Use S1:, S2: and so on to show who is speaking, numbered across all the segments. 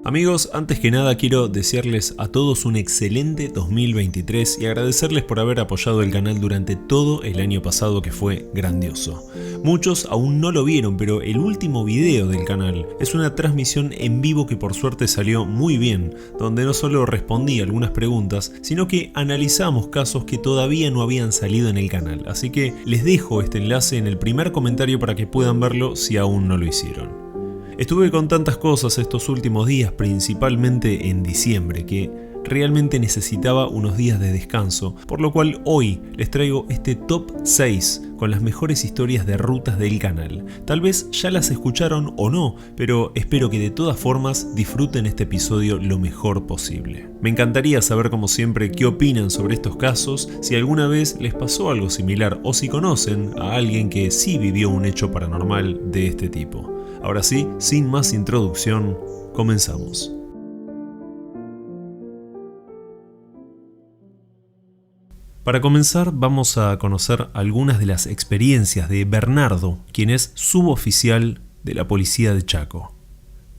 S1: Amigos, antes que nada quiero desearles a todos un excelente 2023 y agradecerles por haber apoyado el canal durante todo el año pasado, que fue grandioso. Muchos aún no lo vieron, pero el último video del canal es una transmisión en vivo que por suerte salió muy bien, donde no solo respondí algunas preguntas, sino que analizamos casos que todavía no habían salido en el canal. Así que les dejo este enlace en el primer comentario para que puedan verlo si aún no lo hicieron. Estuve con tantas cosas estos últimos días, principalmente en diciembre, que realmente necesitaba unos días de descanso, por lo cual hoy les traigo este top 6 con las mejores historias de rutas del canal. Tal vez ya las escucharon o no, pero espero que de todas formas disfruten este episodio lo mejor posible. Me encantaría saber, como siempre, qué opinan sobre estos casos, si alguna vez les pasó algo similar o si conocen a alguien que sí vivió un hecho paranormal de este tipo. Ahora sí, sin más introducción, comenzamos. Para comenzar, vamos a conocer algunas de las experiencias de Bernardo, quien es suboficial de la policía de Chaco.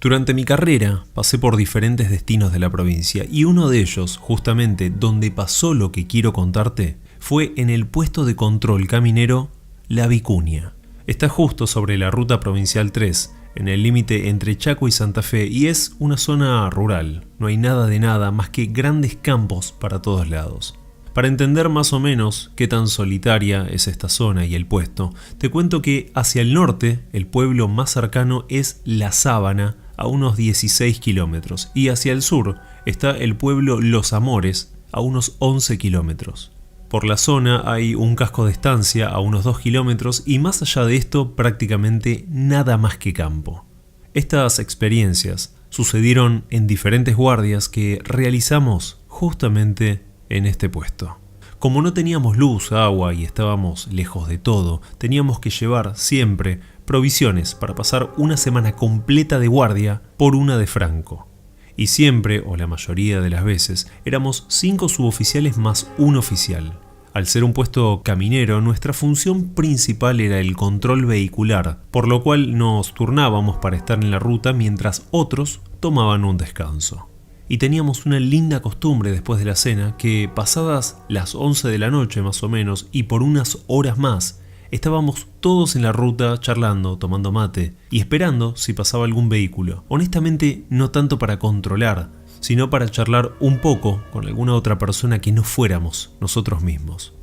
S1: Durante mi carrera pasé por diferentes destinos de la provincia y uno de ellos, justamente donde pasó lo que quiero contarte, fue en el puesto de control caminero La Vicuña. Está justo sobre la ruta provincial 3, en el límite entre Chaco y Santa Fe, y es una zona rural. No hay nada de nada más que grandes campos para todos lados. Para entender más o menos qué tan solitaria es esta zona y el puesto, te cuento que hacia el norte el pueblo más cercano es La Sábana, a unos 16 kilómetros, y hacia el sur está el pueblo Los Amores, a unos 11 kilómetros. Por la zona hay un casco de estancia a unos 2 kilómetros y más allá de esto prácticamente nada más que campo. Estas experiencias sucedieron en diferentes guardias que realizamos justamente en este puesto. Como no teníamos luz, agua y estábamos lejos de todo, teníamos que llevar siempre provisiones para pasar una semana completa de guardia por una de franco. Y siempre, o la mayoría de las veces, éramos 5 suboficiales más un oficial. Al ser un puesto caminero, nuestra función principal era el control vehicular, por lo cual nos turnábamos para estar en la ruta mientras otros tomaban un descanso. Y teníamos una linda costumbre después de la cena que, pasadas las 11 de la noche más o menos y por unas horas más, estábamos todos en la ruta charlando, tomando mate y esperando si pasaba algún vehículo. Honestamente, no tanto para controlar, sino para charlar un poco con alguna otra persona que no fuéramos nosotros mismos.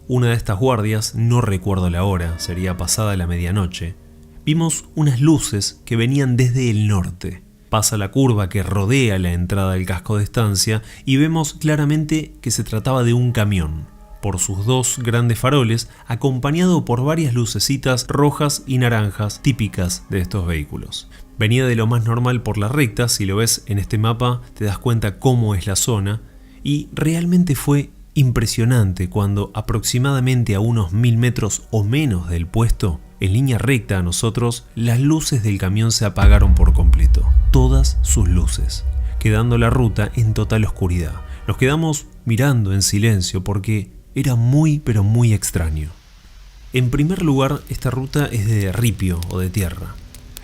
S1: Una de estas guardias, no recuerdo la hora, sería pasada la medianoche, vimos unas luces que venían desde el norte. Pasa la curva que rodea la entrada del casco de estancia y vemos claramente que se trataba de un camión, por sus 2 grandes faroles, acompañado por varias lucecitas rojas y naranjas típicas de estos vehículos. Venía de lo más normal por la recta, si lo ves en este mapa te das cuenta cómo es la zona, y realmente fue impresionante cuando aproximadamente a unos 1000 metros o menos del puesto, en línea recta a nosotros, las luces del camión se apagaron por completo, todas sus luces, quedando la ruta en total oscuridad. Nos quedamos mirando en silencio porque era muy pero muy extraño. En primer lugar, esta ruta es de ripio o de tierra.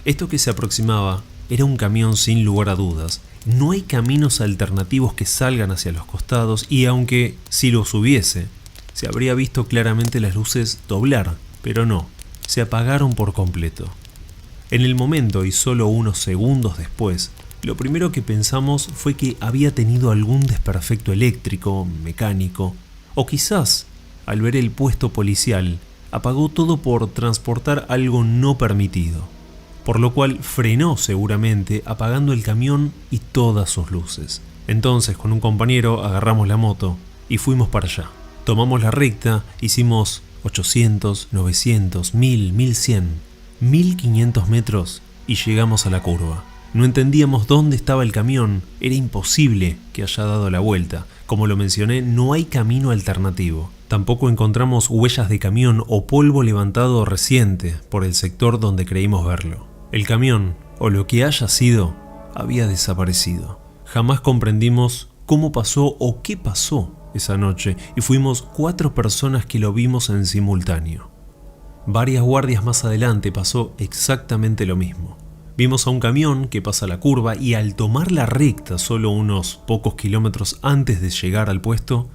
S1: Esto que se aproximaba era un camión sin lugar a dudas. No hay caminos alternativos que salgan hacia los costados y aunque si los hubiese, se habría visto claramente las luces doblar, pero no, se apagaron por completo. En el momento y solo unos segundos después, lo primero que pensamos fue que había tenido algún desperfecto eléctrico, mecánico, o quizás, al ver el puesto policial, apagó todo por transportar algo no permitido, por lo cual frenó seguramente apagando el camión y todas sus luces. Entonces con un compañero agarramos la moto y fuimos para allá. Tomamos la recta, hicimos 800, 900, 1000, 1100, 1500 metros y llegamos a la curva. No entendíamos dónde estaba el camión, era imposible que haya dado la vuelta. Como lo mencioné, no hay camino alternativo. Tampoco encontramos huellas de camión o polvo levantado reciente por el sector donde creímos verlo. El camión, o lo que haya sido, había desaparecido. Jamás comprendimos cómo pasó o qué pasó esa noche y fuimos 4 personas que lo vimos en simultáneo. Varias guardias más adelante pasó exactamente lo mismo. Vimos a un camión que pasa la curva y al tomar la recta solo unos pocos kilómetros antes de llegar al puesto,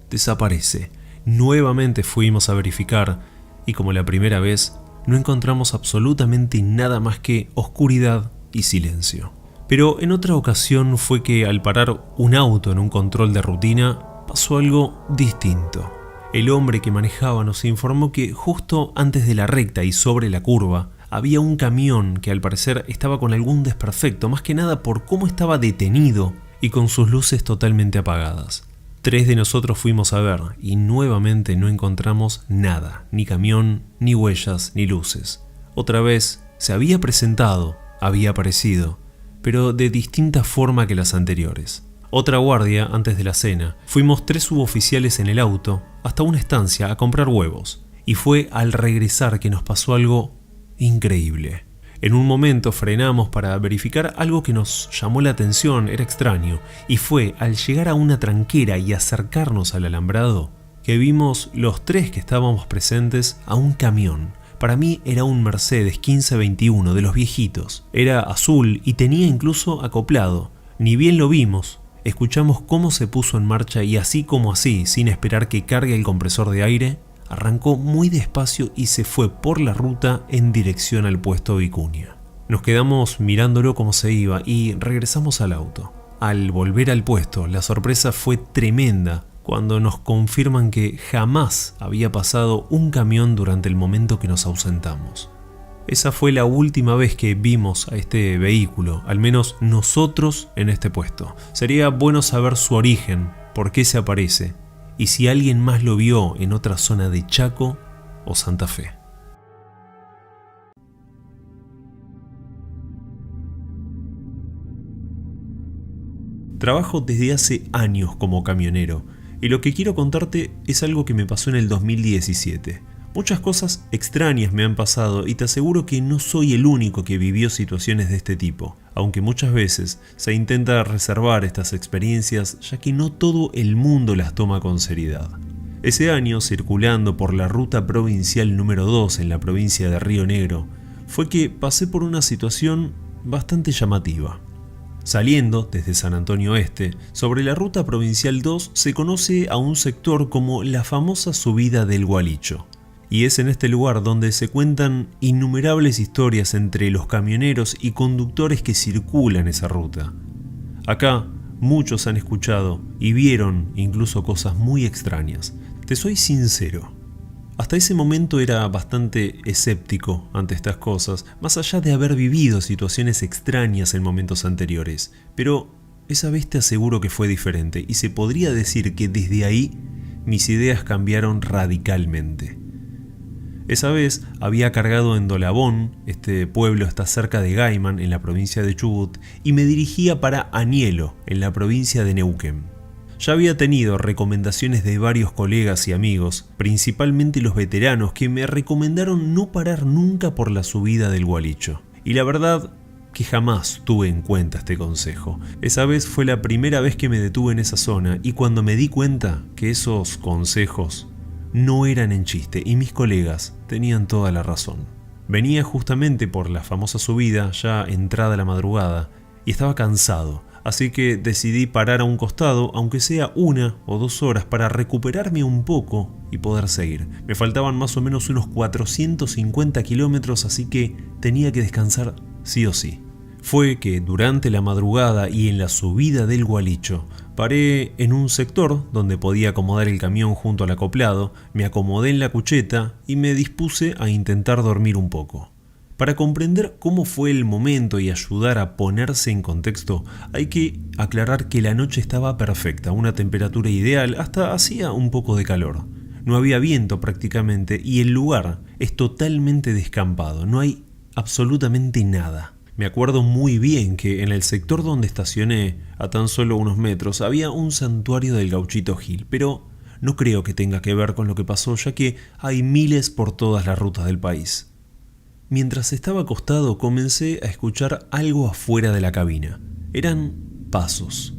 S1: desaparece. Nuevamente fuimos a verificar y como la primera vez, no encontramos absolutamente nada más que oscuridad y silencio. Pero en otra ocasión fue que al parar un auto en un control de rutina, pasó algo distinto. El hombre que manejaba nos informó que justo antes de la recta y sobre la curva, había un camión que al parecer estaba con algún desperfecto, más que nada por cómo estaba detenido y con sus luces totalmente apagadas. 3 de nosotros fuimos a ver y nuevamente no encontramos nada, ni camión, ni huellas, ni luces. Otra vez se había presentado, había aparecido, pero de distinta forma que las anteriores. Otra guardia antes de la cena, fuimos 3 suboficiales en el auto hasta una estancia a comprar huevos, y fue al regresar que nos pasó algo increíble. En un momento frenamos para verificar algo que nos llamó la atención, era extraño, y fue al llegar a una tranquera y acercarnos al alambrado que vimos los 3 que estábamos presentes a un camión. Para mí era un Mercedes 1521 de los viejitos, era azul y tenía incluso acoplado. Ni bien lo vimos, escuchamos cómo se puso en marcha y así como así, sin esperar que cargue el compresor de aire, arrancó muy despacio y se fue por la ruta en dirección al puesto Vicuña. Nos quedamos mirándolo cómo se iba y regresamos al auto. Al volver al puesto, la sorpresa fue tremenda cuando nos confirman que jamás había pasado un camión durante el momento que nos ausentamos. Esa fue la última vez que vimos a este vehículo, al menos nosotros en este puesto. Sería bueno saber su origen, por qué se aparece, y si alguien más lo vio en otra zona de Chaco o Santa Fe. Trabajo desde hace años como camionero y lo que quiero contarte es algo que me pasó en el 2017. Muchas cosas extrañas me han pasado y te aseguro que no soy el único que vivió situaciones de este tipo, aunque muchas veces se intenta reservar estas experiencias ya que no todo el mundo las toma con seriedad. Ese año, circulando por la ruta provincial número 2 en la provincia de Río Negro, fue que pasé por una situación bastante llamativa. Saliendo desde San Antonio Este, sobre la ruta provincial 2 se conoce a un sector como la famosa subida del Gualicho. Y es en este lugar donde se cuentan innumerables historias entre los camioneros y conductores que circulan esa ruta. Acá, muchos han escuchado y vieron incluso cosas muy extrañas. Te soy sincero, hasta ese momento era bastante escéptico ante estas cosas, más allá de haber vivido situaciones extrañas en momentos anteriores. Pero esa vez te aseguro que fue diferente y se podría decir que desde ahí mis ideas cambiaron radicalmente. Esa vez había cargado en Dolabón, este pueblo está cerca de Gaiman en la provincia de Chubut, y me dirigía para Anielo, en la provincia de Neuquén. Ya había tenido recomendaciones de varios colegas y amigos, principalmente los veteranos, que me recomendaron no parar nunca por la subida del Gualicho. Y la verdad que jamás tuve en cuenta este consejo. Esa vez fue la primera vez que me detuve en esa zona y cuando me di cuenta que esos consejos no eran en chiste y mis colegas tenían toda la razón. Venía justamente por la famosa subida, ya entrada la madrugada, y estaba cansado, así que decidí parar a un costado, aunque sea 1 o 2 horas, para recuperarme un poco y poder seguir. Me faltaban más o menos unos 450 kilómetros, así que tenía que descansar sí o sí. Fue que durante la madrugada y en la subida del Gualicho, paré en un sector donde podía acomodar el camión junto al acoplado, me acomodé en la cucheta y me dispuse a intentar dormir un poco. Para comprender cómo fue el momento y ayudar a ponerse en contexto, hay que aclarar que la noche estaba perfecta, una temperatura ideal, hasta hacía un poco de calor. No había viento prácticamente y el lugar es totalmente descampado, no hay absolutamente nada. Me acuerdo muy bien que en el sector donde estacioné, a tan solo unos metros, había un santuario del Gauchito Gil, pero no creo que tenga que ver con lo que pasó, ya que hay miles por todas las rutas del país. Mientras estaba acostado, comencé a escuchar algo afuera de la cabina. Eran pasos.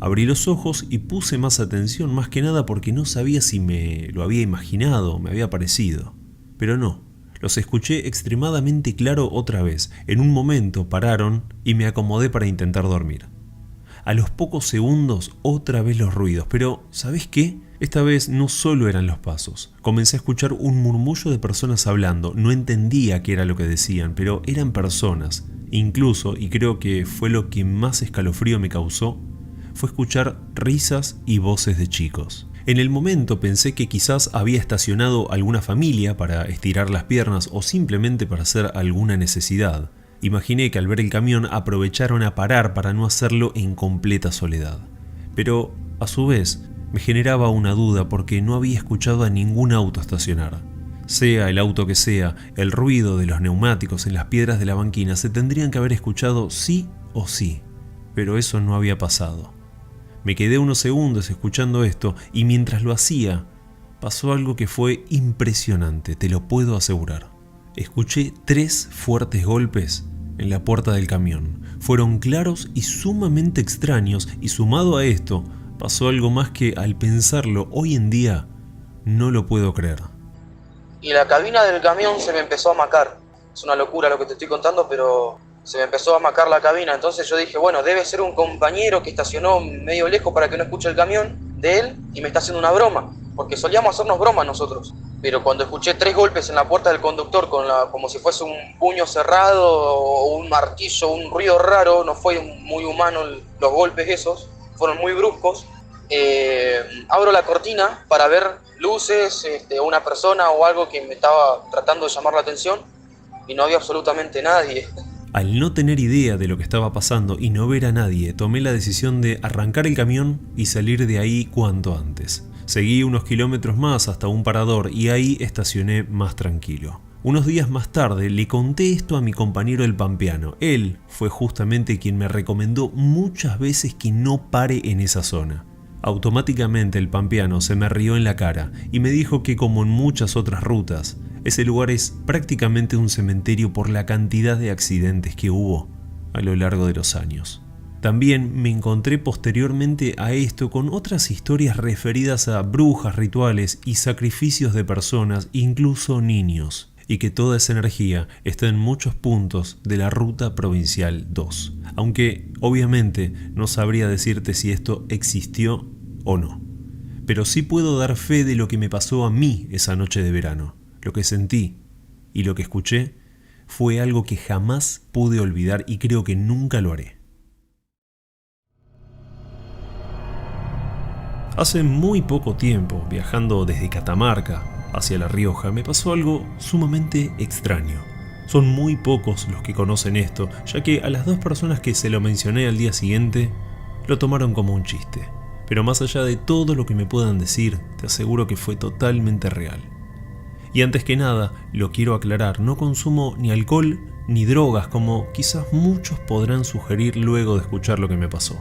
S1: Abrí los ojos y puse más atención, más que nada porque no sabía si me lo había imaginado o me había parecido. Pero no, Los escuché extremadamente claro otra vez. En un momento pararon y me acomodé para intentar dormir. A los pocos segundos otra vez los ruidos, pero ¿sabés qué? Esta vez no solo eran los pasos. Comencé a escuchar un murmullo de personas hablando. No entendía qué era lo que decían, pero eran personas. Incluso, y creo que fue lo que más escalofrío me causó, fue escuchar risas y voces de chicos. En el momento pensé que quizás había estacionado alguna familia para estirar las piernas o simplemente para hacer alguna necesidad. Imaginé que al ver el camión aprovecharon a parar para no hacerlo en completa soledad. Pero, a su vez, me generaba una duda porque no había escuchado a ningún auto estacionar. Sea el auto que sea, el ruido de los neumáticos en las piedras de la banquina se tendrían que haber escuchado sí o sí, pero eso no había pasado. Me quedé unos segundos escuchando esto y mientras lo hacía, pasó algo que fue impresionante, te lo puedo asegurar. Escuché 3 fuertes golpes en la puerta del camión. Fueron claros y sumamente extraños y sumado a esto, pasó algo más que al pensarlo hoy en día no lo puedo creer.
S2: Y la cabina del camión se me empezó a macar. Es una locura lo que te estoy contando, pero se me empezó a macar la cabina. Entonces yo dije, bueno, debe ser un compañero que estacionó medio lejos para que no escuche el camión de él y me está haciendo una broma, porque solíamos hacernos bromas nosotros. Pero cuando escuché 3 golpes en la puerta del conductor como si fuese un puño cerrado o un martillo, un ruido raro, no fue muy humano los golpes esos, fueron muy bruscos. Abro la cortina para ver luces, una persona o algo que me estaba tratando de llamar la atención y no había absolutamente nadie.
S1: Al no tener idea de lo que estaba pasando y no ver a nadie, tomé la decisión de arrancar el camión y salir de ahí cuanto antes. Seguí unos kilómetros más hasta un parador y ahí estacioné más tranquilo. Unos días más tarde le conté esto a mi compañero el pampeano. Él fue justamente quien me recomendó muchas veces que no pare en esa zona. Automáticamente el pampeano se me rió en la cara y me dijo que como en muchas otras rutas, ese lugar es prácticamente un cementerio por la cantidad de accidentes que hubo a lo largo de los años. También me encontré posteriormente a esto con otras historias referidas a brujas, rituales y sacrificios de personas, incluso niños, y que toda esa energía está en muchos puntos de la Ruta Provincial 2, aunque obviamente no sabría decirte si esto existió o no. Pero sí puedo dar fe de lo que me pasó a mí esa noche de verano. Lo que sentí y lo que escuché fue algo que jamás pude olvidar y creo que nunca lo haré. Hace muy poco tiempo, viajando desde Catamarca hacia La Rioja, me pasó algo sumamente extraño. Son muy pocos los que conocen esto, ya que a las 2 personas que se lo mencioné al día siguiente, lo tomaron como un chiste. Pero más allá de todo lo que me puedan decir, te aseguro que fue totalmente real. Y antes que nada, lo quiero aclarar, no consumo ni alcohol ni drogas como quizás muchos podrán sugerir luego de escuchar lo que me pasó.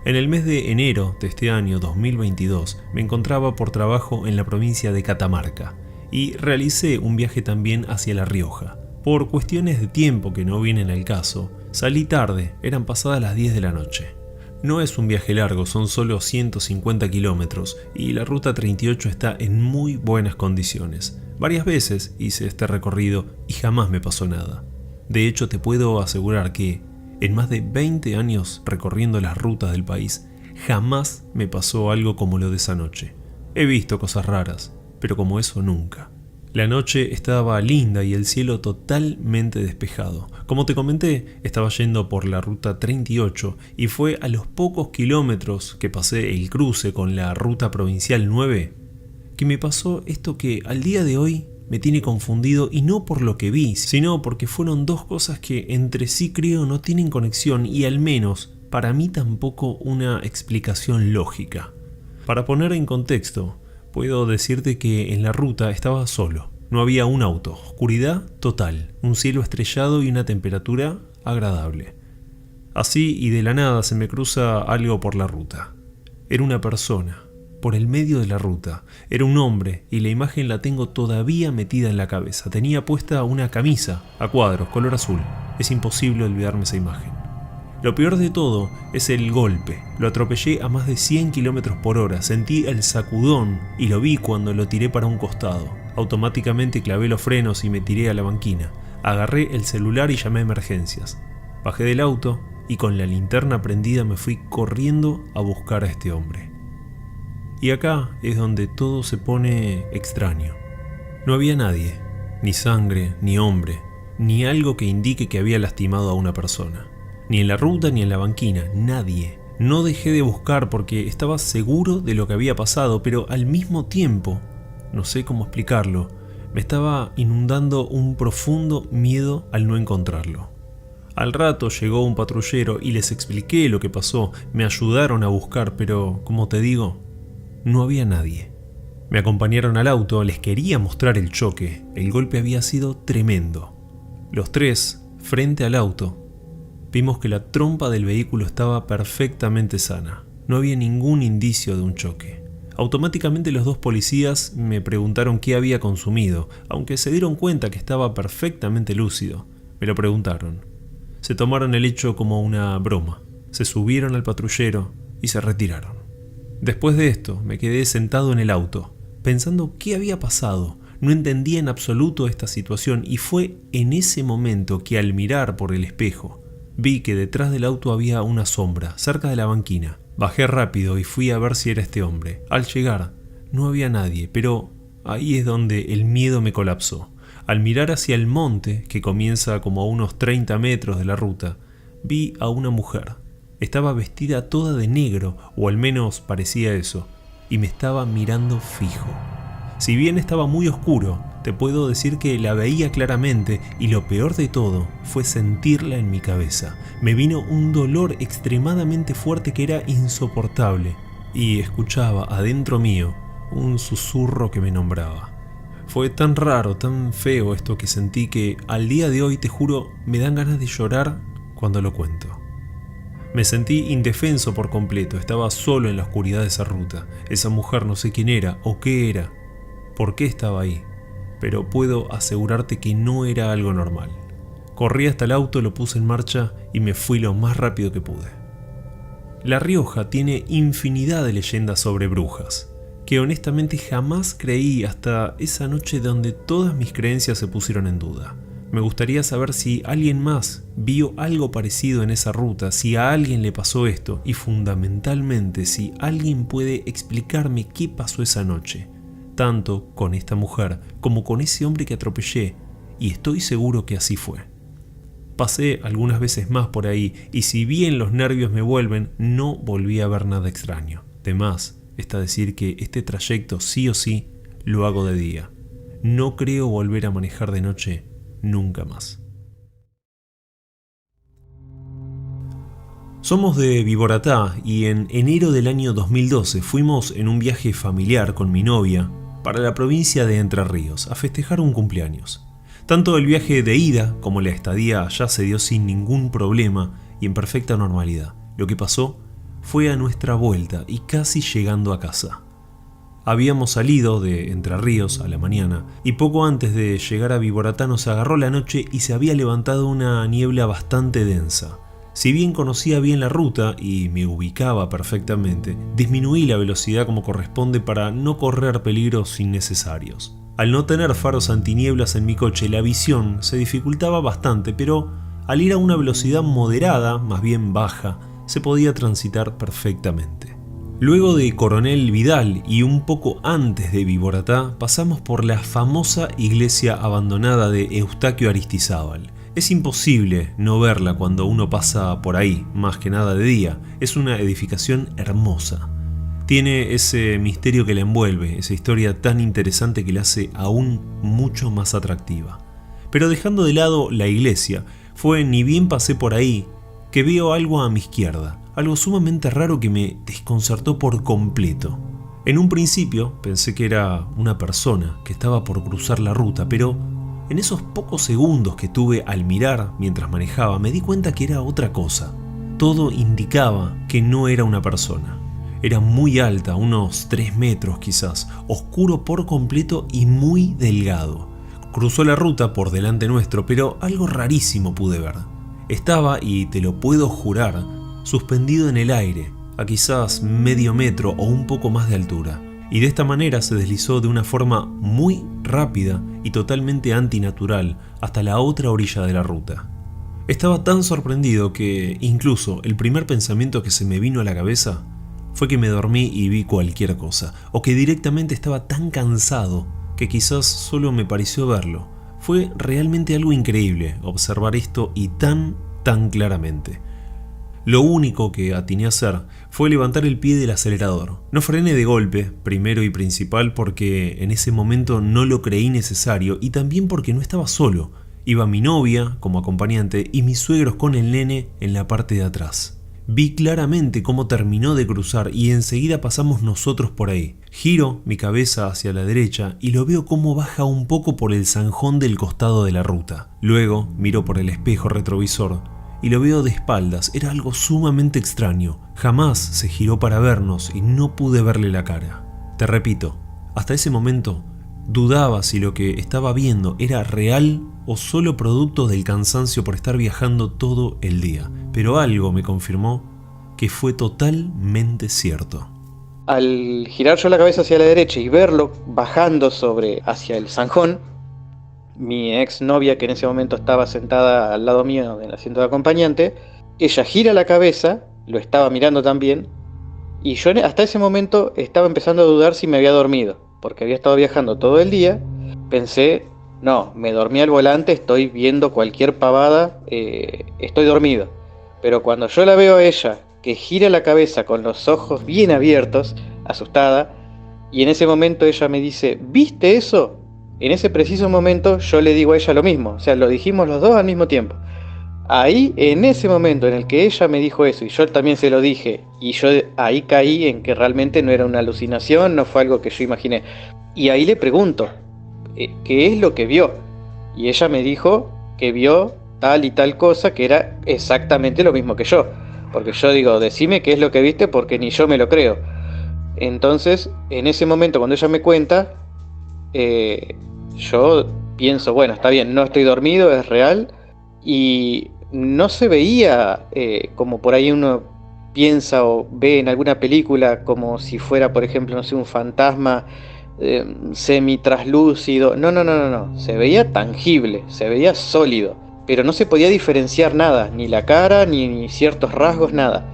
S1: En el mes de enero de este año 2022 me encontraba por trabajo en la provincia de Catamarca y realicé un viaje también hacia La Rioja. Por cuestiones de tiempo que no vienen al caso, salí tarde, eran pasadas las 10 de la noche. No es un viaje largo, son solo 150 kilómetros y la ruta 38 está en muy buenas condiciones. Varias veces hice este recorrido y jamás me pasó nada. De hecho, te puedo asegurar que en más de 20 años recorriendo las rutas del país, jamás me pasó algo como lo de esa noche. He visto cosas raras, pero como eso nunca. La noche estaba linda y el cielo totalmente despejado. Como te comenté, estaba yendo por la ruta 38 y fue a los pocos kilómetros que pasé el cruce con la ruta provincial 9 que me pasó esto que al día de hoy me tiene confundido, y no por lo que vi, sino porque fueron 2 cosas que entre sí creo no tienen conexión y al menos para mí tampoco una explicación lógica. Para poner en contexto, puedo decirte que en la ruta estaba solo, no había un auto, oscuridad total, un cielo estrellado y una temperatura agradable. Así y de la nada se me cruza algo por la ruta. Era una persona, por el medio de la ruta. Era un hombre y la imagen la tengo todavía metida en la cabeza. Tenía puesta una camisa a cuadros, color azul. Es imposible olvidarme esa imagen. Lo peor de todo es el golpe. Lo atropellé a más de 100 km/h. Sentí el sacudón y lo vi cuando lo tiré para un costado. Automáticamente clavé los frenos y me tiré a la banquina. Agarré el celular y llamé a emergencias. Bajé del auto y con la linterna prendida me fui corriendo a buscar a este hombre. Y acá es donde todo se pone extraño. No había nadie, ni sangre, ni hombre, ni algo que indique que había lastimado a una persona. Ni en la ruta ni en la banquina, nadie. No dejé de buscar porque estaba seguro de lo que había pasado, pero al mismo tiempo, no sé cómo explicarlo, me estaba inundando un profundo miedo al no encontrarlo. Al rato llegó un patrullero y les expliqué lo que pasó, me ayudaron a buscar, pero como te digo, no había nadie. Me acompañaron al auto, les quería mostrar el choque, el golpe había sido tremendo. Los tres, frente al auto, vimos que la trompa del vehículo estaba perfectamente sana, no había ningún indicio de un choque. Automáticamente los dos policías me preguntaron qué había consumido, aunque se dieron cuenta que estaba perfectamente lúcido. Me lo preguntaron. Se tomaron el hecho como una broma, se subieron al patrullero y se retiraron. Después de esto me quedé sentado en el auto, pensando qué había pasado. No entendía en absoluto esta situación y fue en ese momento que al mirar por el espejo vi que detrás del auto había una sombra, cerca de la banquina. Bajé rápido y fui a ver si era este hombre. Al llegar no había nadie, pero ahí es donde el miedo me colapsó. Al mirar hacia el monte, que comienza como a unos 30 metros de la ruta, vi a una mujer. Estaba vestida toda de negro, o al menos parecía eso, y me estaba mirando fijo. Si bien estaba muy oscuro, te puedo decir que la veía claramente y lo peor de todo fue sentirla en mi cabeza. Me vino un dolor extremadamente fuerte que era insoportable y escuchaba adentro mío un susurro que me nombraba. Fue tan raro, tan feo esto que sentí que al día de hoy, te juro, me dan ganas de llorar cuando lo cuento. Me sentí indefenso por completo, estaba solo en la oscuridad de esa ruta. Esa mujer no sé quién era o qué era, por qué estaba ahí, pero puedo asegurarte que no era algo normal. Corrí hasta el auto, lo puse en marcha y me fui lo más rápido que pude. La Rioja tiene infinidad de leyendas sobre brujas, que honestamente jamás creí hasta esa noche donde todas mis creencias se pusieron en duda. Me gustaría saber si alguien más vio algo parecido en esa ruta, si a alguien le pasó esto y fundamentalmente si alguien puede explicarme qué pasó esa noche, tanto con esta mujer como con ese hombre que atropellé, y estoy seguro que así fue. Pasé algunas veces más por ahí y si bien los nervios me vuelven, no volví a ver nada extraño. De más está decir que este trayecto sí o sí lo hago de día. No creo volver a manejar de noche nunca más. Somos de Viboratá y en enero del año 2012 fuimos en un viaje familiar con mi novia para la provincia de Entre Ríos a festejar un cumpleaños. Tanto el viaje de ida como la estadía allá se dio sin ningún problema y en perfecta normalidad. Lo que pasó fue a nuestra vuelta y casi llegando a casa. Habíamos salido de Entre Ríos a la mañana y poco antes de llegar a Viboratá nos agarró la noche y se había levantado una niebla bastante densa. Si bien conocía bien la ruta y me ubicaba perfectamente, disminuí la velocidad como corresponde para no correr peligros innecesarios. Al no tener faros antinieblas en mi coche, la visión se dificultaba bastante, pero al ir a una velocidad moderada, más bien baja, se podía transitar perfectamente. Luego de Coronel Vidal y un poco antes de Viboratá, pasamos por la famosa iglesia abandonada de Eustaquio Aristizábal. Es imposible no verla cuando uno pasa por ahí, más que nada de día. Es una edificación hermosa. Tiene ese misterio que la envuelve, esa historia tan interesante que la hace aún mucho más atractiva. Pero dejando de lado la iglesia, fue ni bien pasé por ahí que veo algo a mi izquierda, algo sumamente raro que me desconcertó por completo. En un principio pensé que era una persona que estaba por cruzar la ruta, pero en esos pocos segundos que tuve al mirar mientras manejaba me di cuenta que era otra cosa. Todo indicaba que no era una persona. Era muy alta, unos 3 metros quizás, oscuro por completo y muy delgado. Cruzó la ruta por delante nuestro, pero algo rarísimo pude ver. Estaba, y te lo puedo jurar, suspendido en el aire, a quizás medio metro o un poco más de altura. y de esta manera se deslizó de una forma muy rápida y totalmente antinatural hasta la otra orilla de la ruta. Estaba tan sorprendido que incluso el primer pensamiento que se me vino a la cabeza fue que me dormí y vi cualquier cosa, o que directamente estaba tan cansado que quizás solo me pareció verlo. Fue realmente algo increíble observar esto y tan claramente. Lo único que atiné a hacer fue levantar el pie del acelerador. No frené de golpe, primero y principal porque en ese momento no lo creí necesario y también porque no estaba solo. Iba mi novia como acompañante y mis suegros con el nene en la parte de atrás. Vi claramente cómo terminó de cruzar y enseguida pasamos nosotros por ahí. Giro mi cabeza hacia la derecha y lo veo cómo baja un poco por el zanjón del costado de la ruta. Luego miro por el espejo retrovisor y lo veo de espaldas. Era algo sumamente extraño. Jamás se giró para vernos y no pude verle la cara. Te repito, hasta ese momento dudaba si lo que estaba viendo era real o solo producto del cansancio por estar viajando todo el día. Pero algo me confirmó que fue totalmente cierto.
S3: Al girar yo la cabeza hacia la derecha y verlo bajando hacia el zanjón, mi ex novia, que en ese momento estaba sentada al lado mío en el asiento de acompañante, ella gira la cabeza, lo estaba mirando también, y yo hasta ese momento estaba empezando a dudar si me había dormido, porque había estado viajando todo el día. Pensé, no, me dormí al volante, estoy viendo cualquier pavada, estoy dormido. Pero cuando yo la veo a ella, que gira la cabeza con los ojos bien abiertos, asustada, y en ese momento ella me dice, ¿viste eso? En ese preciso momento yo le digo a ella lo mismo, o sea, lo dijimos los dos al mismo tiempo. Ahí, en ese momento en el que ella me dijo eso y yo también se lo dije, y yo ahí caí en que realmente no era una alucinación, no fue algo que yo imaginé. Y ahí le pregunto, ¿qué es lo que vio? Y ella me dijo que vio tal y tal cosa, que era exactamente lo mismo que yo. Porque yo digo, decime qué es lo que viste porque ni yo me lo creo. Entonces, en ese momento cuando ella me cuenta, yo pienso, bueno, está bien, no estoy dormido, es real. Y no se veía como por ahí uno piensa o ve en alguna película, como si fuera, por ejemplo, no sé, un fantasma semi-traslúcido. No. Se veía tangible, se veía sólido, pero no se podía diferenciar nada, ni la cara, ni ciertos rasgos, nada.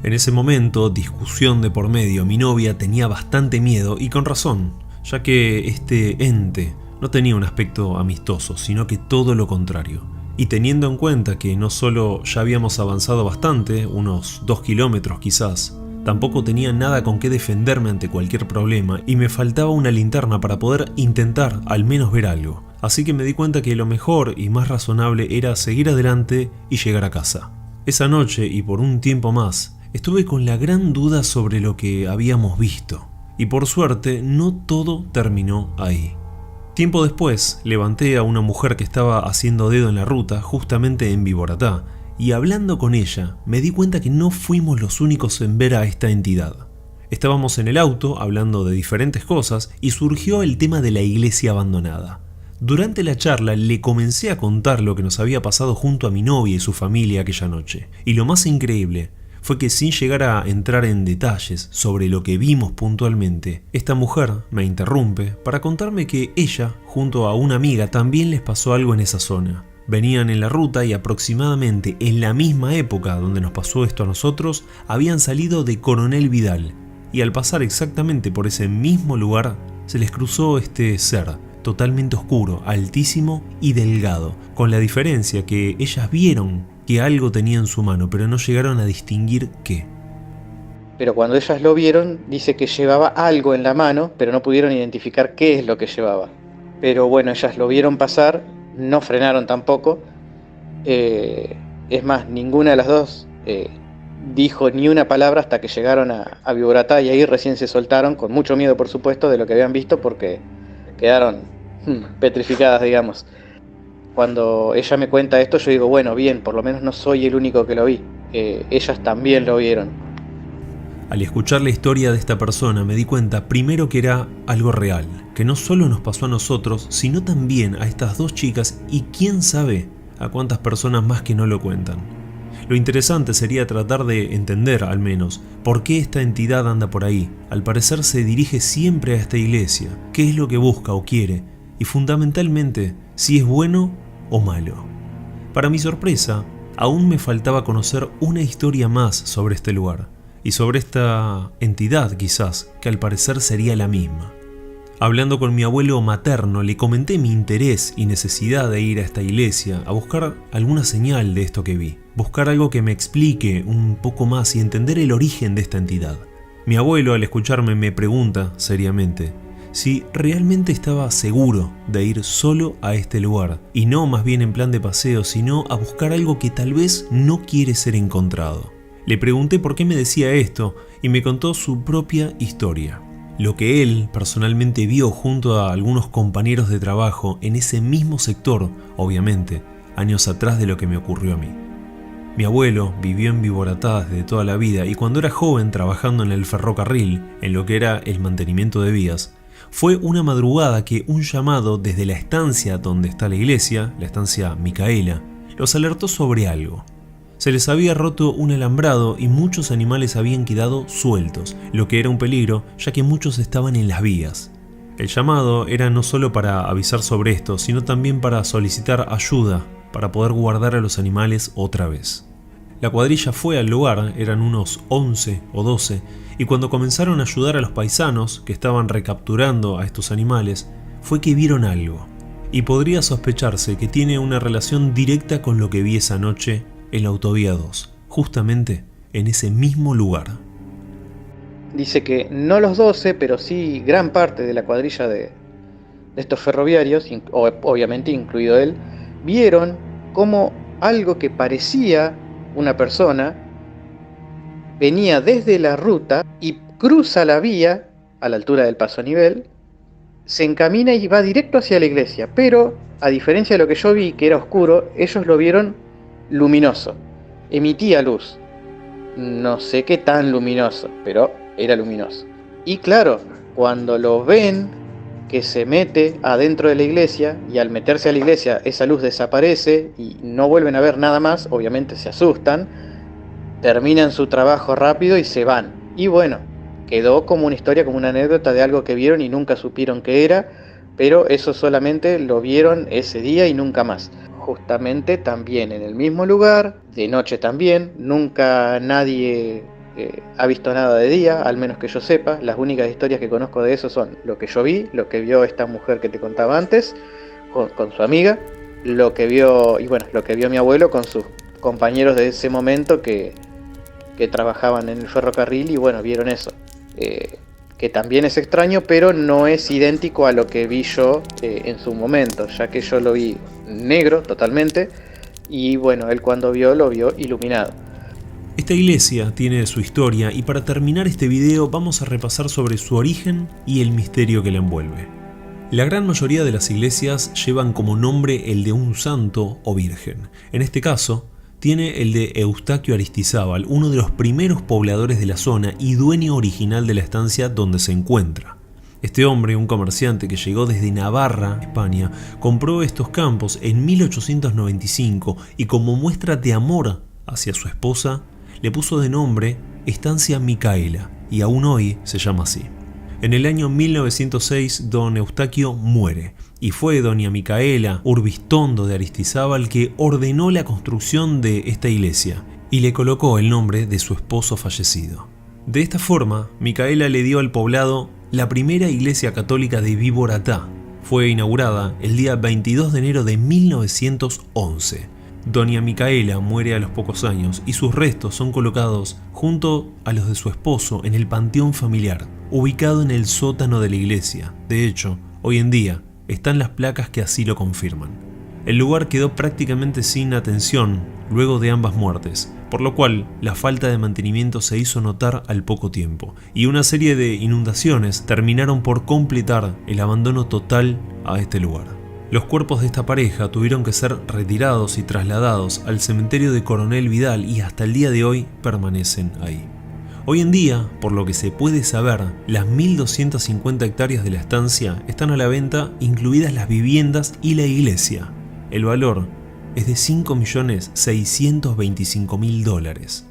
S1: En ese momento, discusión de por medio, mi novia tenía bastante miedo y con razón, ya que este ente no tenía un aspecto amistoso, sino que todo lo contrario. Y teniendo en cuenta que no solo ya habíamos avanzado bastante, unos 2 kilómetros quizás, tampoco tenía nada con qué defenderme ante cualquier problema y me faltaba una linterna para poder intentar al menos ver algo. Así que me di cuenta que lo mejor y más razonable era seguir adelante y llegar a casa. Esa noche y por un tiempo más, estuve con la gran duda sobre lo que habíamos visto. Y por suerte, no todo terminó ahí. Tiempo después, levanté a una mujer que estaba haciendo dedo en la ruta, justamente en Biboratá, y hablando con ella, me di cuenta que no fuimos los únicos en ver a esta entidad. Estábamos en el auto hablando de diferentes cosas y surgió el tema de la iglesia abandonada. Durante la charla le comencé a contar lo que nos había pasado junto a mi novia y su familia aquella noche. Y lo más increíble fue que sin llegar a entrar en detalles sobre lo que vimos puntualmente, esta mujer me interrumpe para contarme que ella, junto a una amiga, también les pasó algo en esa zona. Venían en la ruta y aproximadamente en la misma época donde nos pasó esto a nosotros, habían salido de Coronel Vidal. Y al pasar exactamente por ese mismo lugar, se les cruzó este ser, totalmente oscuro, altísimo y delgado, con la diferencia que ellas vieron que algo tenía en su mano, pero no llegaron a distinguir qué.
S3: Pero cuando ellas lo vieron, dice que llevaba algo en la mano, pero no pudieron identificar qué es lo que llevaba. Pero bueno, ellas lo vieron pasar, no frenaron tampoco. Es más, ninguna de las dos dijo ni una palabra hasta que llegaron a Biboratá, y ahí recién se soltaron, con mucho miedo por supuesto de lo que habían visto, porque quedaron petrificadas, digamos. Cuando ella me cuenta esto, yo digo, bueno, bien, por lo menos no soy el único que lo vi. Ellas también lo vieron.
S1: Al escuchar la historia de esta persona me di cuenta primero que era algo real, que no solo nos pasó a nosotros, sino también a estas dos chicas y quién sabe a cuántas personas más que no lo cuentan. Lo interesante sería tratar de entender, al menos, por qué esta entidad anda por ahí. Al parecer se dirige siempre a esta iglesia, qué es lo que busca o quiere, y fundamentalmente, si es bueno o malo. Para mi sorpresa, aún me faltaba conocer una historia más sobre este lugar, y sobre esta entidad quizás, que al parecer sería la misma. Hablando con mi abuelo materno, le comenté mi interés y necesidad de ir a esta iglesia a buscar alguna señal de esto que vi, buscar algo que me explique un poco más y entender el origen de esta entidad. Mi abuelo, al escucharme, me pregunta seriamente si realmente estaba seguro de ir solo a este lugar, y no más bien en plan de paseo, sino a buscar algo que tal vez no quiere ser encontrado. Le pregunté por qué me decía esto y me contó su propia historia. Lo que él personalmente vio junto a algunos compañeros de trabajo en ese mismo sector, obviamente, años atrás de lo que me ocurrió a mí. Mi abuelo vivió en Viboratá desde toda la vida y cuando era joven trabajando en el ferrocarril, en lo que era el mantenimiento de vías, fue una madrugada que un llamado desde la estancia donde está la iglesia, la estancia Micaela, los alertó sobre algo. Se les había roto un alambrado y muchos animales habían quedado sueltos, lo que era un peligro ya que muchos estaban en las vías. El llamado era no solo para avisar sobre esto, sino también para solicitar ayuda para poder guardar a los animales otra vez. La cuadrilla fue al lugar, eran unos 11 o 12, y cuando comenzaron a ayudar a los paisanos que estaban recapturando a estos animales, fue que vieron algo. Y podría sospecharse que tiene una relación directa con lo que vi esa noche en la autovía 2, justamente en ese mismo lugar.
S3: Dice que no los 12, pero sí gran parte de la cuadrilla de estos ferroviarios, obviamente incluido él, vieron como algo que parecía una persona venía desde la ruta y cruza la vía a la altura del paso a nivel, se encamina y va directo hacia la iglesia, pero a diferencia de lo que yo vi, que era oscuro, ellos lo vieron luminoso, emitía luz, no sé qué tan luminoso, pero era luminoso. Y claro, cuando lo ven que se mete adentro de la iglesia y al meterse a la iglesia esa luz desaparece y no vuelven a ver nada más, obviamente se asustan, terminan su trabajo rápido y se van. Y bueno, quedó como una historia, como una anécdota de algo que vieron y nunca supieron qué era, pero eso solamente lo vieron ese día y nunca más. Justamente también en el mismo lugar, de noche también, nunca nadie ha visto nada de día, al menos que yo sepa. Las únicas historias que conozco de eso son lo que yo vi, lo que vio esta mujer que te contaba antes, con su amiga, lo que vio mi abuelo con sus compañeros de ese momento que trabajaban en el ferrocarril y bueno, vieron eso. Que también es extraño, pero no es idéntico a lo que vi yo en su momento, ya que yo lo vi negro totalmente y bueno, él cuando lo vio iluminado.
S1: Esta iglesia tiene su historia y para terminar este video vamos a repasar sobre su origen y el misterio que la envuelve. La gran mayoría de las iglesias llevan como nombre el de un santo o virgen. En este caso, tiene el de Eustaquio Aristizábal, uno de los primeros pobladores de la zona y dueño original de la estancia donde se encuentra. Este hombre, un comerciante que llegó desde Navarra, España, compró estos campos en 1895 y como muestra de amor hacia su esposa, le puso de nombre Estancia Micaela y aún hoy se llama así. En el año 1906 don Eustaquio muere y fue doña Micaela Urbistondo de Aristizábal que ordenó la construcción de esta iglesia y le colocó el nombre de su esposo fallecido. De esta forma, Micaela le dio al poblado la primera iglesia católica de Viboratá. Fue inaugurada el día 22 de enero de 1911. Doña Micaela muere a los pocos años y sus restos son colocados junto a los de su esposo en el panteón familiar, ubicado en el sótano de la iglesia. De hecho, hoy en día están las placas que así lo confirman. El lugar quedó prácticamente sin atención luego de ambas muertes, por lo cual la falta de mantenimiento se hizo notar al poco tiempo, y una serie de inundaciones terminaron por completar el abandono total a este lugar. Los cuerpos de esta pareja tuvieron que ser retirados y trasladados al cementerio de Coronel Vidal y hasta el día de hoy permanecen ahí. Hoy en día, por lo que se puede saber, las 1.250 hectáreas de la estancia están a la venta, incluidas las viviendas y la iglesia. El valor es de $5.625.000.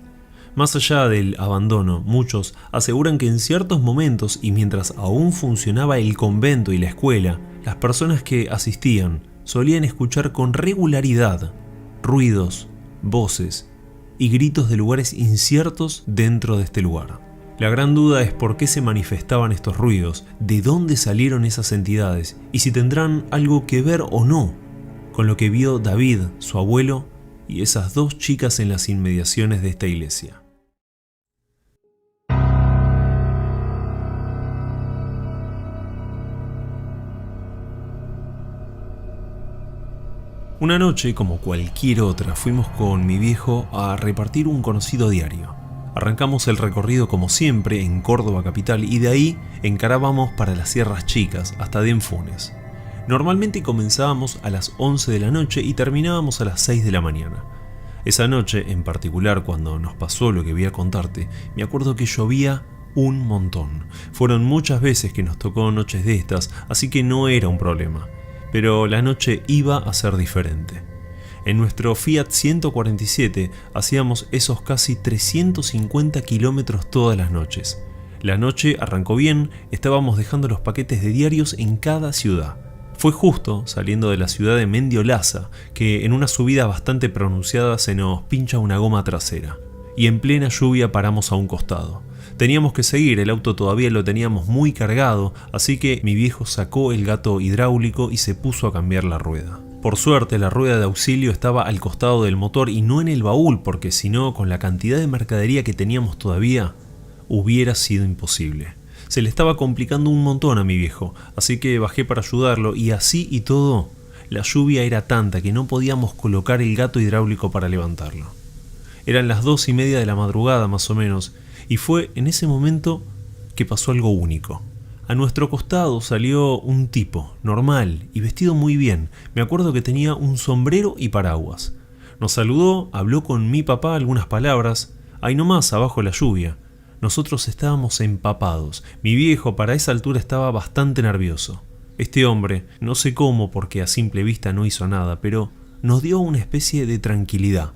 S1: Más allá del abandono, muchos aseguran que en ciertos momentos y mientras aún funcionaba el convento y la escuela, las personas que asistían solían escuchar con regularidad ruidos, voces y gritos de lugares inciertos dentro de este lugar. La gran duda es por qué se manifestaban estos ruidos, de dónde salieron esas entidades y si tendrán algo que ver o no con lo que vio David, su abuelo, y esas dos chicas en las inmediaciones de esta iglesia. Una noche, como cualquier otra, fuimos con mi viejo a repartir un conocido diario. Arrancamos el recorrido como siempre en Córdoba capital y de ahí encarábamos para las Sierras Chicas hasta Denfunes. Normalmente comenzábamos a las 11 de la noche y terminábamos a las 6 de la mañana. Esa noche, en particular, cuando nos pasó lo que voy a contarte, me acuerdo que llovía un montón. Fueron muchas veces que nos tocó noches de estas, así que no era un problema. Pero la noche iba a ser diferente. En nuestro Fiat 147 hacíamos esos casi 350 kilómetros todas las noches. La noche arrancó bien, estábamos dejando los paquetes de diarios en cada ciudad. Fue justo saliendo de la ciudad de Mendiolaza que en una subida bastante pronunciada se nos pincha una goma trasera y en plena lluvia paramos a un costado. Teníamos que seguir, el auto todavía lo teníamos muy cargado, así que mi viejo sacó el gato hidráulico y se puso a cambiar la rueda. Por suerte la rueda de auxilio estaba al costado del motor y no en el baúl, porque si no, con la cantidad de mercadería que teníamos todavía, hubiera sido imposible. Se le estaba complicando un montón a mi viejo, así que bajé para ayudarlo y así y todo, la lluvia era tanta que no podíamos colocar el gato hidráulico para levantarlo. Eran las 2:30 de la madrugada más o menos, y fue en ese momento que pasó algo único. A nuestro costado salió un tipo, normal y vestido muy bien. Me acuerdo que tenía un sombrero y paraguas. Nos saludó, habló con mi papá algunas palabras, ahí nomás abajo la lluvia. Nosotros estábamos empapados. Mi viejo para esa altura estaba bastante nervioso. Este hombre, no sé cómo porque a simple vista no hizo nada, pero nos dio una especie de tranquilidad.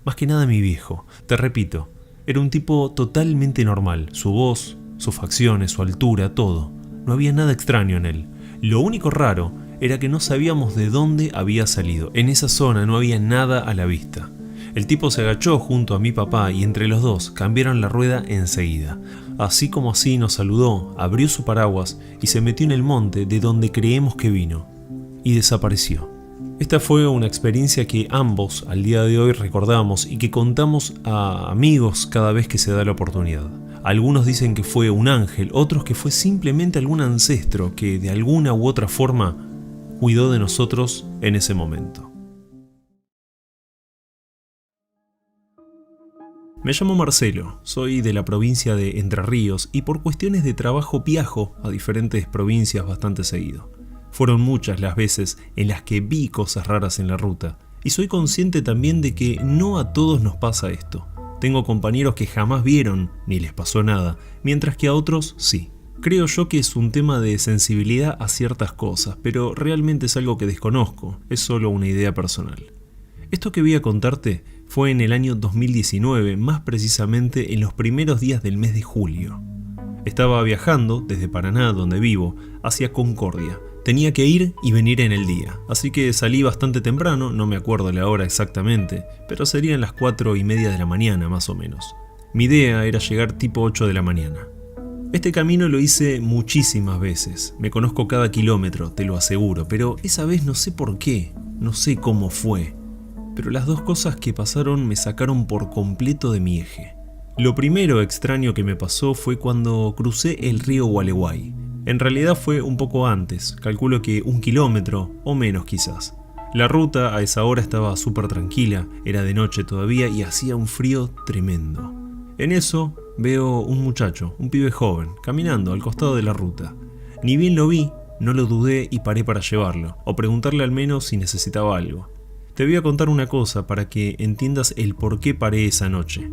S1: Más que nada mi viejo, te repito, era un tipo totalmente normal. Su voz, sus facciones, su altura, todo. No había nada extraño en él. Lo único raro era que no sabíamos de dónde había salido. En esa zona no había nada a la vista. El tipo se agachó junto a mi papá y entre los dos cambiaron la rueda enseguida. Así como así nos saludó, abrió su paraguas y se metió en el monte de donde creemos que vino. Y desapareció. Esta fue una experiencia que ambos al día de hoy recordamos y que contamos a amigos cada vez que se da la oportunidad. Algunos dicen que fue un ángel, otros que fue simplemente algún ancestro que de alguna u otra forma cuidó de nosotros en ese momento. Me llamo Marcelo, soy de la provincia de Entre Ríos y por cuestiones de trabajo viajo a diferentes provincias bastante seguido. Fueron muchas las veces en las que vi cosas raras en la ruta y soy consciente también de que no a todos nos pasa esto. Tengo compañeros que jamás vieron ni les pasó nada, mientras que a otros sí. Creo yo que es un tema de sensibilidad a ciertas cosas, pero realmente es algo que desconozco, es solo una idea personal. Esto que voy a contarte fue en el año 2019, más precisamente en los primeros días del mes de julio. Estaba viajando desde Paraná, donde vivo, hacia Concordia. Tenía que ir y venir en el día, así que salí bastante temprano, no me acuerdo la hora exactamente, pero serían las 4:30 de la mañana más o menos. Mi idea era llegar tipo 8 de la mañana. Este camino lo hice muchísimas veces, me conozco cada kilómetro, te lo aseguro, pero esa vez no sé por qué, no sé cómo fue, pero las dos cosas que pasaron me sacaron por completo de mi eje. Lo primero extraño que me pasó fue cuando crucé el río Gualeguay. En realidad fue un poco antes, calculo que 1 kilómetro o menos quizás. La ruta a esa hora estaba súper tranquila, era de noche todavía y hacía un frío tremendo. En eso veo un muchacho, un pibe joven, caminando al costado de la ruta. Ni bien lo vi, no lo dudé y paré para llevarlo, o preguntarle al menos si necesitaba algo. Te voy a contar una cosa para que entiendas el por qué paré esa noche.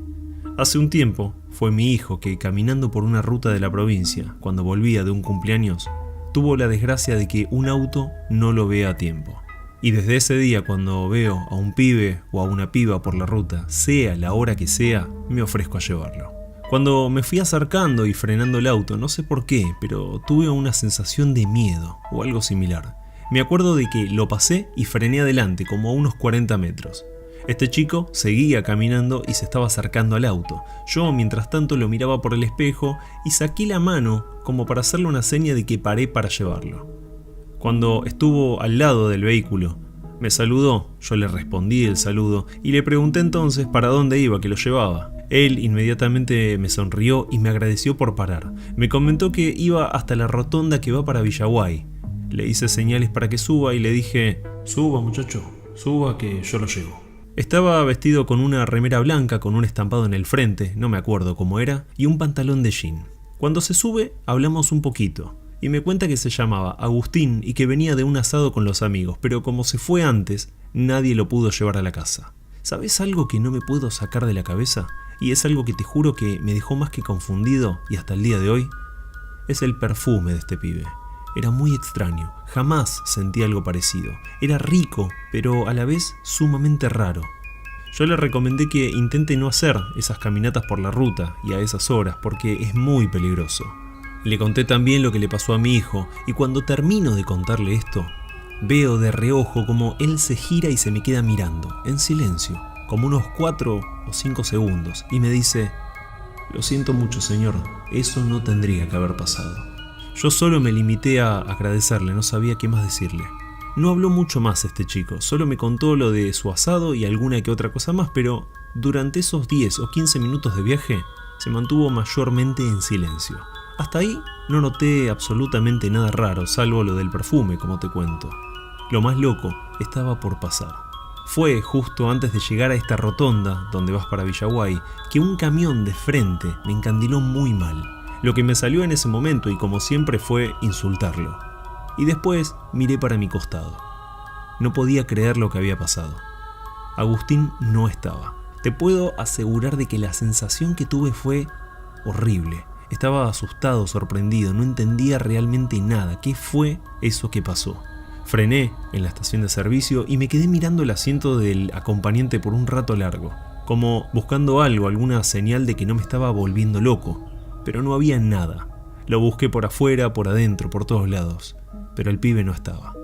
S1: Hace un tiempo fue mi hijo que, caminando por una ruta de la provincia, cuando volvía de un cumpleaños, tuvo la desgracia de que un auto no lo vea a tiempo. Y desde ese día, cuando veo a un pibe o a una piba por la ruta, sea la hora que sea, me ofrezco a llevarlo. Cuando me fui acercando y frenando el auto, no sé por qué, pero tuve una sensación de miedo o algo similar. Me acuerdo de que lo pasé y frené adelante, como a unos 40 metros. Este chico seguía caminando y se estaba acercando al auto. Yo, mientras tanto, lo miraba por el espejo y saqué la mano como para hacerle una seña de que paré para llevarlo. Cuando estuvo al lado del vehículo, me saludó, yo le respondí el saludo y le pregunté entonces para dónde iba, que lo llevaba. Él inmediatamente me sonrió y me agradeció por parar. Me comentó que iba hasta la rotonda que va para Villaguay. Le hice señales para que suba y le dije: suba muchacho, suba que yo lo llevo. Estaba vestido con una remera blanca con un estampado en el frente, no me acuerdo cómo era, y un pantalón de jean. Cuando se sube hablamos un poquito. Y me cuenta que se llamaba Agustín y que venía de un asado con los amigos, pero como se fue antes, nadie lo pudo llevar a la casa. ¿Sabes algo que no me puedo sacar de la cabeza? Y es algo que te juro que me dejó más que confundido y hasta el día de hoy. Es el perfume de este pibe. Era muy extraño, jamás sentí algo parecido. Era rico, pero a la vez sumamente raro. Yo le recomendé que intente no hacer esas caminatas por la ruta y a esas horas porque es muy peligroso. Le conté también lo que le pasó a mi hijo y cuando termino de contarle esto, veo de reojo como él se gira y se me queda mirando, en silencio, como unos 4 o 5 segundos, y me dice: lo siento mucho, señor, eso no tendría que haber pasado. Yo solo me limité a agradecerle, no sabía qué más decirle. No habló mucho más este chico, solo me contó lo de su asado y alguna que otra cosa más, pero durante esos 10 o 15 minutos de viaje se mantuvo mayormente en silencio. Hasta ahí no noté absolutamente nada raro, salvo lo del perfume, como te cuento. Lo más loco estaba por pasar. Fue justo antes de llegar a esta rotonda, donde vas para Villaguay, que un camión de frente me encandiló muy mal. Lo que me salió en ese momento, y como siempre, fue insultarlo. Y después miré para mi costado. No podía creer lo que había pasado. Agustín no estaba. Te puedo asegurar de que la sensación que tuve fue horrible. Estaba asustado, sorprendido, no entendía realmente nada. ¿Qué fue eso que pasó? Frené en la estación de servicio y me quedé mirando el asiento del acompañante por un rato largo, como buscando algo, alguna señal de que no me estaba volviendo loco. Pero no había nada. Lo busqué por afuera, por adentro, por todos lados, pero el pibe no estaba.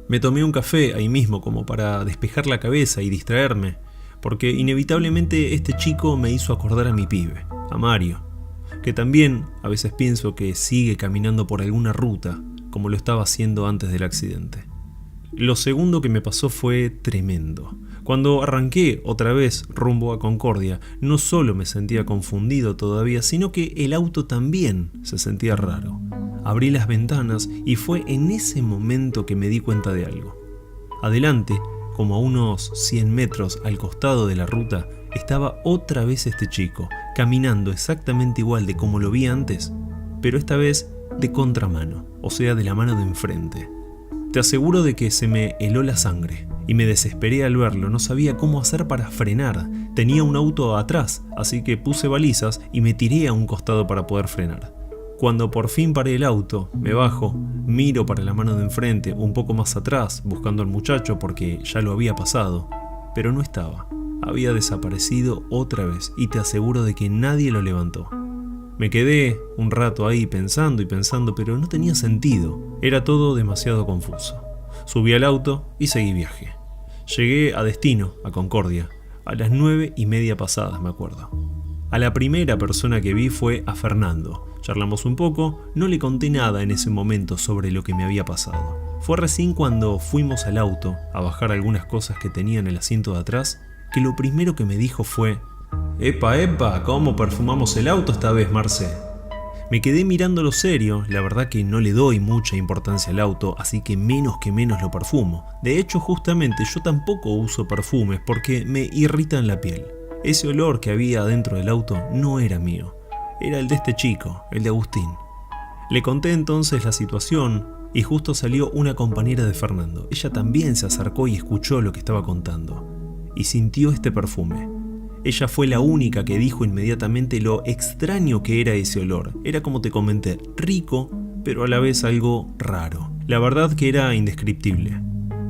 S1: Me tomé un café ahí mismo como para despejar la cabeza y distraerme, porque inevitablemente este chico me hizo acordar a mi pibe, a Mario, que también a veces pienso que sigue caminando por alguna ruta, como lo estaba haciendo antes del accidente. Lo segundo que me pasó fue tremendo. Cuando arranqué otra vez rumbo a Concordia, no solo me sentía confundido todavía, sino que el auto también se sentía raro. Abrí las ventanas y fue en ese momento que me di cuenta de algo. Adelante, como a unos 100 metros al costado de la ruta, estaba otra vez este chico, caminando exactamente igual de como lo vi antes, pero esta vez de contramano, o sea, de la mano de enfrente. Te aseguro de que se me heló la sangre y me desesperé al verlo, no sabía cómo hacer para frenar. Tenía un auto atrás, así que puse balizas y me tiré a un costado para poder frenar. Cuando por fin paré el auto, me bajo, miro para la mano de enfrente, un poco más atrás, buscando al muchacho porque ya lo había pasado, pero no estaba. Había desaparecido otra vez y te aseguro de que nadie lo levantó. Me quedé un rato ahí pensando y pensando, pero no tenía sentido. Era todo demasiado confuso. Subí al auto y seguí viaje. Llegué a destino, a Concordia, a las 9:30 pasadas, me acuerdo. A la primera persona que vi fue a Fernando. Charlamos un poco, no le conté nada en ese momento sobre lo que me había pasado. Fue recién cuando fuimos al auto a bajar algunas cosas que tenía en el asiento de atrás, que lo primero que me dijo fue: Epa, ¿cómo perfumamos el auto esta vez, Marce? Me quedé mirándolo serio, la verdad que no le doy mucha importancia al auto, así que menos lo perfumo. De hecho, justamente yo tampoco uso perfumes porque me irritan la piel. Ese olor que había dentro del auto no era mío, era el de este chico, el de Agustín. Le conté entonces la situación y justo salió una compañera de Fernando. Ella también se acercó y escuchó lo que estaba contando y sintió este perfume. Ella fue la única que dijo inmediatamente lo extraño que era ese olor. Era, como te comenté, rico, pero a la vez algo raro. La verdad que era indescriptible.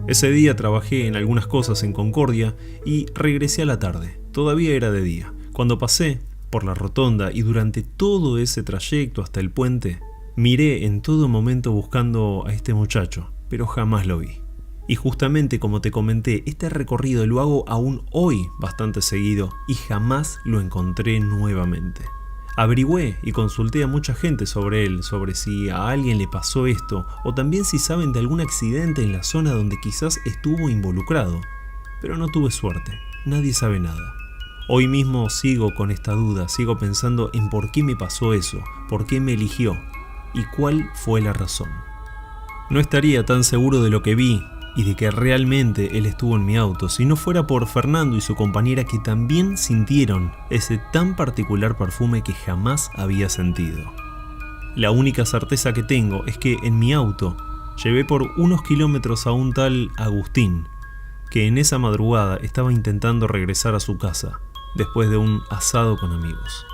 S1: Ese día trabajé en algunas cosas en Concordia y regresé a la tarde. Todavía era de día. Cuando pasé por la rotonda y durante todo ese trayecto hasta el puente, miré en todo momento buscando a este muchacho, pero jamás lo vi. Y justamente como te comenté, este recorrido lo hago aún hoy bastante seguido y jamás lo encontré nuevamente. Averigüé y consulté a mucha gente sobre él, sobre si a alguien le pasó esto o también si saben de algún accidente en la zona donde quizás estuvo involucrado. Pero no tuve suerte, nadie sabe nada. Hoy mismo sigo con esta duda, sigo pensando en por qué me pasó eso, por qué me eligió y cuál fue la razón. No estaría tan seguro de lo que vi y de que realmente él estuvo en mi auto si no fuera por Fernando y su compañera, que también sintieron ese tan particular perfume que jamás había sentido. La única certeza que tengo es que en mi auto llevé por unos kilómetros a un tal Agustín, que en esa madrugada estaba intentando regresar a su casa después de un asado con amigos.